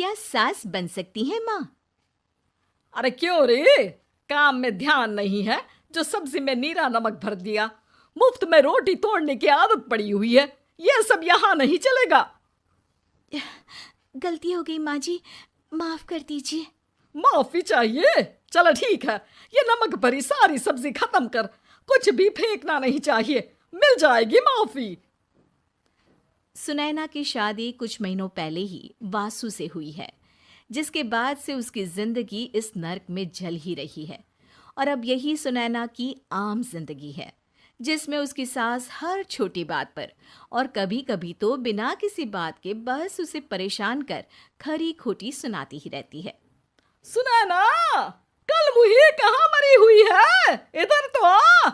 क्या सास बन सकती है माँ? अरे क्यों रे, काम में ध्यान नहीं है जो सब्जी में नीरा नमक भर दिया। मुफ्त में रोटी तोड़ने की आदत पड़ी हुई है, यह सब यहाँ नहीं चलेगा। गलती हो गई माँ जी, माफ कर दीजिए। माफी चाहिए? चलो ठीक है, ये नमक भरी सारी सब्जी खत्म कर, कुछ भी फेंकना नहीं चाहिए, मिल जाएगी माफी। सुनैना की शादी कुछ महीनों पहले ही वासु से हुई है, जिसके बाद से उसकी जिंदगी इस नर्क में जल ही रही है। और अब यही सुनैना की आम जिंदगी है, जिसमें उसकी सास हर छोटी बात पर और कभी कभी तो बिना किसी बात के बस उसे परेशान कर खरी खोटी सुनाती ही रहती है। सुनैना, कल मुही कहाँ मरी हुई है, इधर तो आ।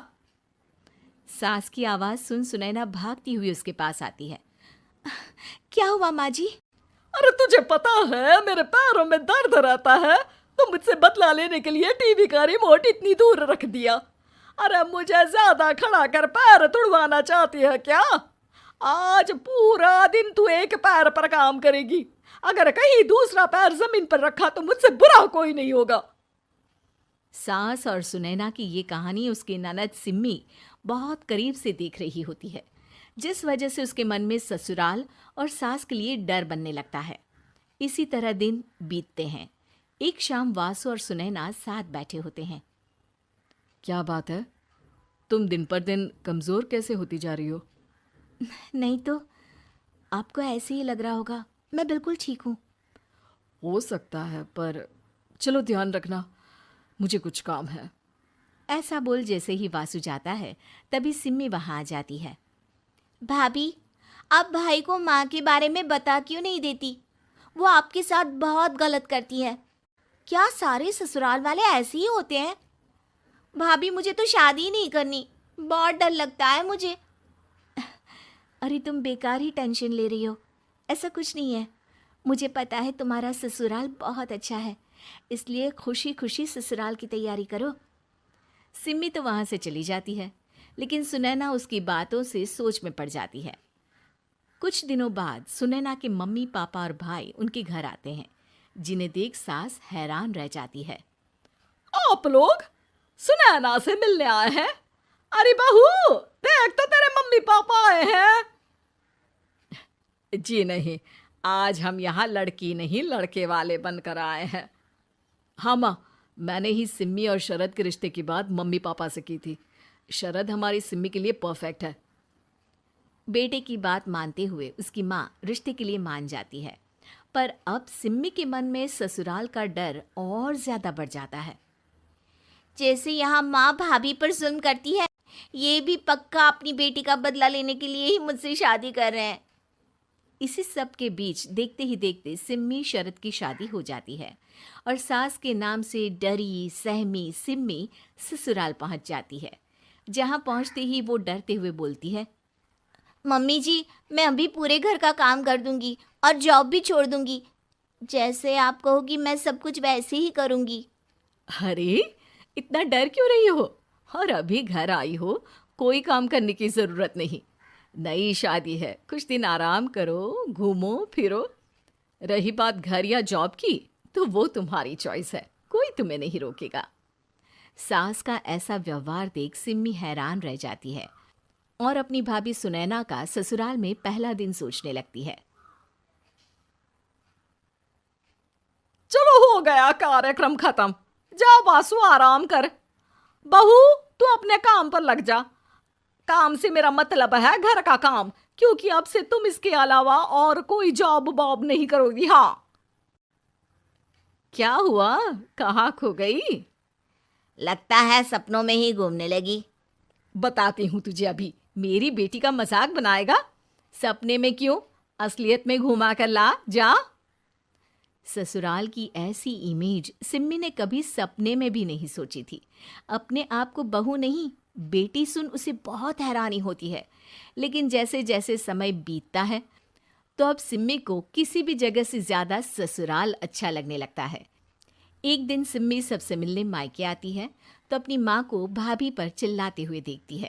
सास की आवाज सुन सुनैना भागती हुई उसके पास आती है। क्या हुआ माँ जी? अरे तुझे पता है मेरे पैरों में दर्द रहता है, तो मुझसे बदला लेने के लिए टीवी का रिमोट इतनी दूर रख दिया। अरे मुझे ज्यादा खड़ा कर पैर तुड़वाना चाहती है क्या? आज पूरा दिन तू एक पैर पर काम करेगी, अगर कहीं दूसरा पैर जमीन पर रखा तो मुझसे बुरा कोई नहीं होगा। सास और सुनैना की ये कहानी उसकी ननद सिम्मी बहुत करीब से देख रही होती है, जिस वजह से उसके मन में ससुराल और सास के लिए डर बनने लगता है। इसी तरह दिन बीतते हैं। एक शाम वासु और सुनैना साथ बैठे होते हैं। क्या बात है, तुम दिन पर दिन कमजोर कैसे होती जा रही हो? नहीं तो, आपको ऐसे ही लग रहा होगा, मैं बिल्कुल ठीक हूँ। हो सकता है, पर चलो ध्यान रखना, मुझे कुछ काम है। ऐसा बोल जैसे ही वासु जाता है, तभी सिम्मी वहां आ जाती है। भाभी, आप भाई को माँ के बारे में बता क्यों नहीं देती? वो आपके साथ बहुत गलत करती है। क्या सारे ससुराल वाले ऐसे ही होते हैं? भाभी, मुझे तो शादी नहीं करनी, बहुत डर लगता है मुझे। अरे तुम बेकार ही टेंशन ले रही हो, ऐसा कुछ नहीं है। मुझे पता है तुम्हारा ससुराल बहुत अच्छा है, इसलिए खुशी खुशी ससुराल की तैयारी करो। सिम्मी तो वहाँ से चली जाती है, लेकिन सुनैना उसकी बातों से सोच में पड़ जाती है। कुछ दिनों बाद सुनैना के मम्मी पापा और भाई उनके घर आते हैं, जिन्हें देख सास हैरान रह जाती है। आप लोग सुनैना से मिलने आए हैं? अरे बहू, देख तो तेरे मम्मी पापा आए हैं। जी नहीं, आज हम यहाँ लड़की नहीं लड़के वाले बनकर आए हैं। हाँ माँ, मैंने ही सिम्मी और शरद के रिश्ते की बात मम्मी पापा से की थी। शरद हमारी सिम्मी के लिए परफेक्ट है। बेटे की बात मानते हुए उसकी माँ रिश्ते के लिए मान जाती है, पर अब सिम्मी के मन में ससुराल का डर और ज्यादा बढ़ जाता है। जैसे यहाँ माँ भाभी पर जुल्म करती है, ये भी पक्का अपनी बेटी का बदला लेने के लिए ही मुझसे शादी कर रहे हैं। इसी सब के बीच देखते ही देखते सिम्मी शरद की शादी हो जाती है और सास के नाम से डरी सहमी सिम्मी ससुराल पहुंच जाती है। जहां पहुंचते ही वो डरते हुए बोलती है, मम्मी जी, मैं अभी पूरे घर का काम कर दूंगी और जॉब भी छोड़ दूंगी। जैसे आप कहोगी मैं सब कुछ वैसे ही करूंगी। अरे इतना डर क्यों रही हो? और अभी घर आई हो, कोई काम करने की जरूरत नहीं। नई शादी है, कुछ दिन आराम करो, घूमो फिरो। रही बात घर या जॉब की, तो वो तुम्हारी चॉइस है, कोई तुम्हें नहीं रोकेगा। सास का ऐसा व्यवहार देख सिम्मी हैरान रह जाती है और अपनी भाभी सुनैना का ससुराल में पहला दिन सोचने लगती है। चलो हो गया कार्यक्रम खत्म, जा वासु आराम कर। बहू, तू अपने काम पर लग जा। काम से मेरा मतलब है घर का काम, क्योंकि अब से तुम इसके अलावा और कोई जॉब बॉब नहीं करोगी। हाँ। क्या हुआ, कहाँ खो गई? लगता है सपनों में ही घूमने लगी। बताती हूँ तुझे अभी। मेरी बेटी का मजाक बनाएगा? सपने में क्यों, असलियत में घुमा कर ला, जा। ससुराल की ऐसी इमेज सिम्मी ने कभी सपने में भी नहीं सोची थी। अपने आप को बहू नहीं, बेटी सुन उसे बहुत हैरानी होती है। लेकिन जैसे जैसे समय बीतता है, तो अब सिम्मी को किसी भी जगह से ज्यादा ससुराल अच्छा लगने लगता है। एक दिन सिम्मी सबसे मिलने मायके आती है, तो अपनी माँ को भाभी पर चिल्लाते हुए देखती है।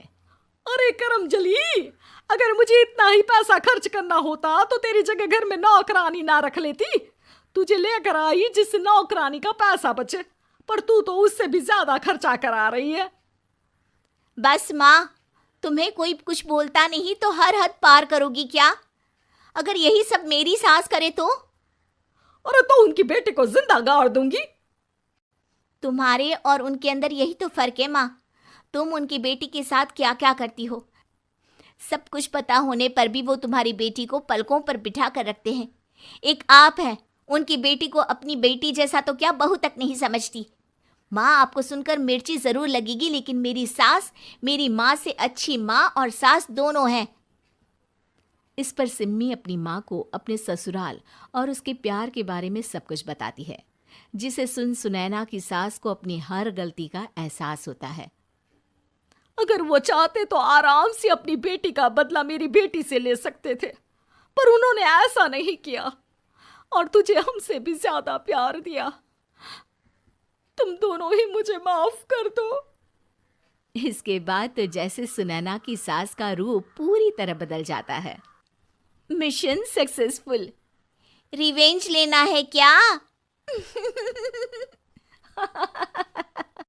अरे करमजली, अगर मुझे इतना ही पैसा खर्च करना होता तो तेरी जगह घर में नौकरानी ना रख लेती। तुझे लेकर आई जिससे नौकरानी का पैसा बचे, पर तू तो उससे भी ज्यादा खर्चा करा रही है। बस माँ, तुम्हें कोई कुछ बोलता नहीं तो हर हद पार करोगी क्या? अगर यही सब मेरी सास करे तो? अरे तो उनकी बेटी को जिंदा गाड़ दूंगी। तुम्हारे और उनके अंदर यही तो फर्क है माँ। तुम उनकी बेटी के साथ क्या क्या करती हो, सब कुछ पता होने पर भी वो तुम्हारी बेटी को पलकों पर बिठा कर रखते हैं। एक आप है, उनकी बेटी को अपनी बेटी जैसा तो क्या बहू तक नहीं समझती। माँ, आपको सुनकर मिर्ची जरूर लगेगी, लेकिन मेरी सास मेरी माँ से अच्छी माँ और सास दोनों हैं। इस पर सिम्मी अपनी माँ को अपने ससुराल और उसके प्यार के बारे में सब कुछ बताती है, जिसे सुन सुनैना की सास को अपनी हर गलती का एहसास होता है। अगर वो चाहते तो आराम से अपनी बेटी का बदला मेरी बेटी से ले सकते थे, पर उन्होंने ऐसा नहीं किया और तुझे हमसे भी ज्यादा प्यार दिया। तुम दोनों ही मुझे माफ कर दो। इसके बाद तो जैसे सुनैना की सास का रूप पूरी तरह बदल जाता है। Mission successful. रिवेंज लेना है क्या?